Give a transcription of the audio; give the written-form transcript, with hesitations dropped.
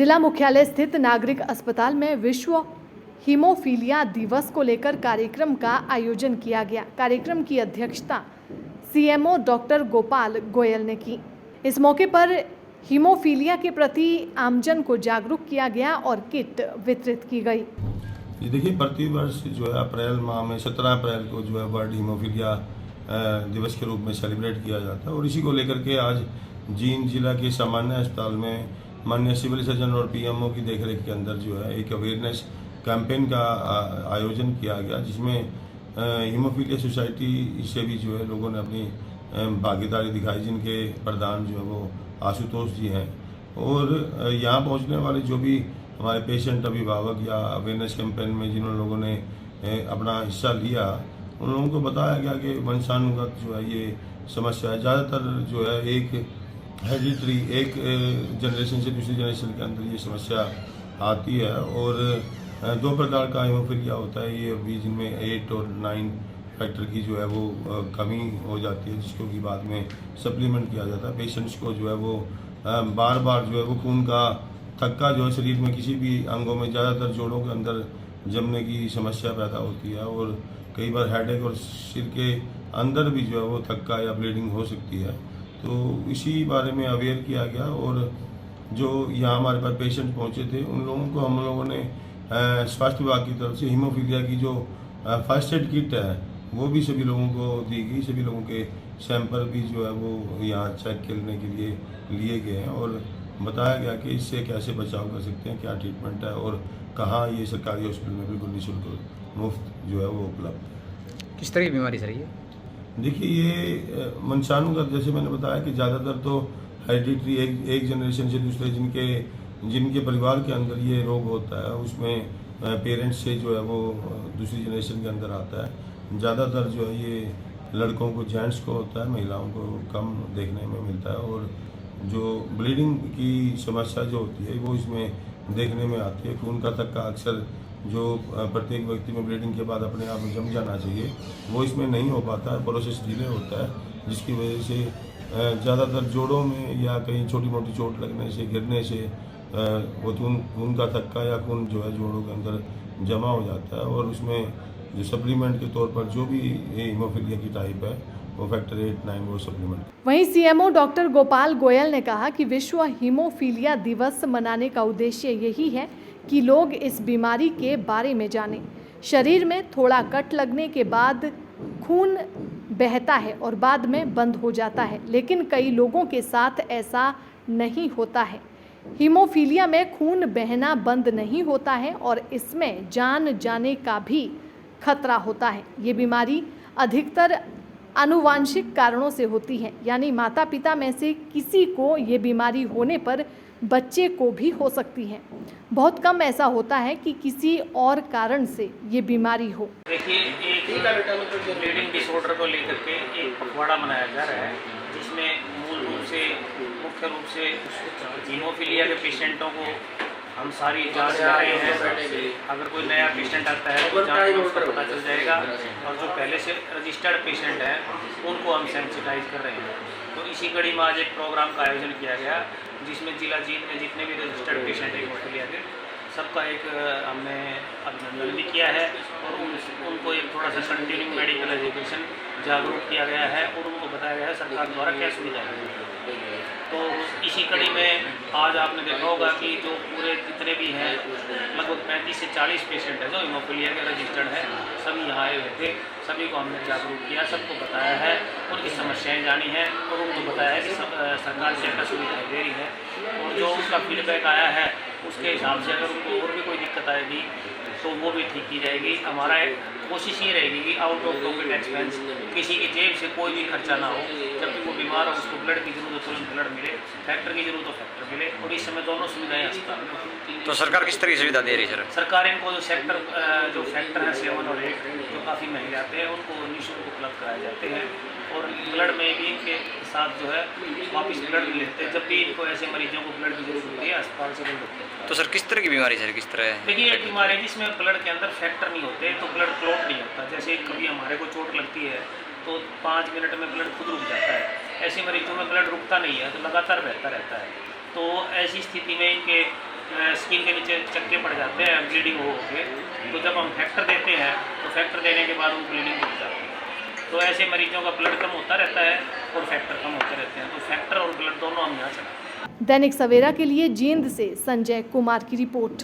जिला मुख्यालय स्थित नागरिक अस्पताल में विश्व हीमोफीलिया दिवस को लेकर कार्यक्रम का आयोजन किया गया। कार्यक्रम की अध्यक्षता सीएमओ डॉक्टर गोपाल गोयल ने की। इस मौके पर हीमोफीलिया के प्रति आमजन को जागरूक किया गया और किट वितरित की गई। ये देखिए, प्रति वर्ष जो है अप्रैल माह में 17 अप्रैल को जो है वर्ल्ड हीमोफीलिया दिवस के रूप में सेलिब्रेट किया जाता है और इसी को लेकर के आज जींद जिला के सामान्य अस्पताल में माननीय सिविल सर्जन और पीएमओ की देखरेख के अंदर जो है एक अवेयरनेस कैंपेन का आयोजन किया गया, जिसमें हीमोफीलिया सोसाइटी से भी जो है लोगों ने अपनी भागीदारी दिखाई, जिनके प्रधान जो है वो आशुतोष जी हैं। और यहाँ पहुँचने वाले जो भी हमारे पेशेंट अभिभावक या अवेयरनेस कैंपेन में जिन लोगों ने अपना हिस्सा लिया, उन लोगों को बताया गया कि वंशानुगत जो है ये समस्या है। ज़्यादातर जो है एक हेरिडिटरी, एक जनरेशन से दूसरी जनरेशन के अंदर ये समस्या आती है और 2 प्रकार का हीमोफीलिया होता है ये भी, जिनमें 8 और 9 फैक्टर की जो है वो कमी हो जाती है, जिसको कि बाद में सप्लीमेंट किया जाता है। पेशेंट्स को जो है वो बार बार जो है वो खून का थक्का जो है शरीर में किसी भी अंगों में, ज़्यादातर जोड़ों के अंदर जमने की समस्या पैदा होती है और कई बार हेडेक और सिर के अंदर भी जो है वो थक्का या ब्लीडिंग हो सकती है। तो इसी बारे में अवेयर किया गया और जो यहाँ हमारे पास पेशेंट पहुँचे थे उन लोगों को हम लोगों ने स्वास्थ्य विभाग की तरफ से हीमोफीलिया की जो फर्स्ट एड किट है वो भी सभी लोगों को दी गई। सभी लोगों के सैंपल भी जो है वो यहाँ चेक करने के लिए लिए गए हैं और बताया गया कि इससे कैसे बचाव कर सकते हैं, क्या ट्रीटमेंट है और कहाँ ये सरकारी हॉस्पिटल में बिल्कुल निःशुल्क मुफ्त जो है वो उपलब्ध है। किस तरह की बीमारी सर ये? देखिए, ये वंशानुगत, जैसे मैंने बताया कि ज़्यादातर तो हेरिडिटरी एक जनरेशन से दूसरे जिनके परिवार के अंदर ये रोग होता है उसमें पेरेंट्स से जो है वो दूसरी जनरेशन के अंदर आता है। ज़्यादातर जो है ये लड़कों को, जेंट्स को होता है, महिलाओं को कम देखने में मिलता है और जो ब्लीडिंग की समस्या जो होती है वो इसमें देखने में आती है। खून का थक्का अक्सर जो प्रत्येक व्यक्ति में ब्लीडिंग के बाद अपने आप जम जाना चाहिए वो इसमें नहीं हो पाता है, प्रोसेस डिले होता है, जिसकी वजह से ज़्यादातर जोड़ों में या कहीं छोटी मोटी चोट लगने से, गिरने से वो खून का थक्का या खून जो है जोड़ों के अंदर जमा हो जाता है और उसमें जो सप्लीमेंट के तौर पर जो भी हीमोफीलिया की टाइप है वो फैक्टर 8, 9 वो सप्लीमेंट। वहीं सीएमओ डॉक्टर गोपाल गोयल ने कहा कि विश्व हीमोफीलिया दिवस मनाने का उद्देश्य यही है कि लोग इस बीमारी के बारे में जानें। शरीर में थोड़ा कट लगने के बाद खून बहता है और बाद में बंद हो जाता है, लेकिन कई लोगों के साथ ऐसा नहीं होता है। हीमोफीलिया में खून बहना बंद नहीं होता है और इसमें जान जाने का भी खतरा होता है। ये बीमारी अधिकतर आनुवांशिक कारणों से होती है, यानी माता पिता में से किसी को ये बीमारी होने पर बच्चे को भी हो सकती है। बहुत कम ऐसा होता है कि किसी और कारण से ये बीमारी हो। देखिए, एक ब्लीडिंग डिसऑर्डर को लेकर के एक पखवाड़ा मनाया जा रहा है, जिसमें मुख्य रूप से हीमोफीलिया के पेशेंटों को हम सारी जांच कर रहे हैं। अगर कोई नया पेशेंट आता है तो जांच में उसका पता चल जाएगा और जो पहले से रजिस्टर्ड पेशेंट हैं उनको हम सेंसिटाइज कर रहे हैं। तो इसी कड़ी में आज एक प्रोग्राम का आयोजन किया गया, जिसमें जिला जींद में जितने भी रजिस्टर्ड पेशेंट हैं हीमोफीलिया के, सबका एक हमने अभिनंदन भी किया है और उनको एक थोड़ा सा कंटिन्यू मेडिकल एजुकेशन जागरूक किया गया है और उनको बताया गया है सरकार द्वारा क्या सुविधाएं हैं। तो इसी कड़ी में आज आपने देखा होगा कि जो पूरे जितने भी हैं लगभग 35 से 40 पेशेंट हैं जो हीमोफीलिया के रजिस्टर्ड हैं, सभी यहाँ आए हुए थे। सभी को हमने जागरूक किया, सबको बताया है, उनकी समस्याएं जानी हैं और उनको बताया है कि सरकार से क्या सुविधाएँ दे रही है और जो उसका फीडबैक आया है उसके हिसाब से अगर उनको और भी कोई दिक्कत आएगी तो वो भी ठीक की जाएगी। हमारा कोशिश ये रहेगी कि आउट ऑफ पॉकेट एक्सपेंस, किसी की जेब से कोई भी खर्चा ना हो। जब भी वो बीमार हो उसको ब्लड की जरूरत हो तुरंत ब्लड मिले, फैक्टर की जरूरत हो फैक्टर मिले और इस समय दोनों सुविधाएं अस्पताल में। तो सरकार किस तरह की सुविधा दे रही है सर? सरकार इनको जो फैक्टर है 7 और 8 जो काफ़ी महंगे आते हैं उनको निःशुल्क उपलब्ध कराए जाते हैं और ब्लड में भी इनके साथ जो है वापस ब्लड भी लेते हैं। जब भी इनको ऐसे मरीजों को ब्लड की जरूरत होती है अस्पताल से ब्लड। तो सर किस तरह की बीमारी सर, किस तरह? देखिए, एक बीमारी है जिसमें ब्लड के अंदर फैक्टर नहीं होते तो ब्लड क्लॉट नहीं होता। जैसे कभी हमारे को चोट लगती है तो 5 मिनट में ब्लड खुद रुक जाता है, ऐसे मरीजों में ब्लड रुकता नहीं है तो लगातार बहता रहता है। तो ऐसी स्थिति में इनके स्किन के नीचे चक्के पड़ जाते हैं ब्लीडिंग हो के, तो जब हम फैक्टर देते हैं तो फैक्टर देने के बाद वो ब्लीडिंग रुक जाती है। तो ऐसे मरीजों का ब्लड कम होता रहता है और फैक्टर कम होते रहते हैं, तो फैक्टर और ब्लड दोनों हम यहाँ चलाते हैं। दैनिक सवेरा के लिए जींद से संजय कुमार की रिपोर्ट।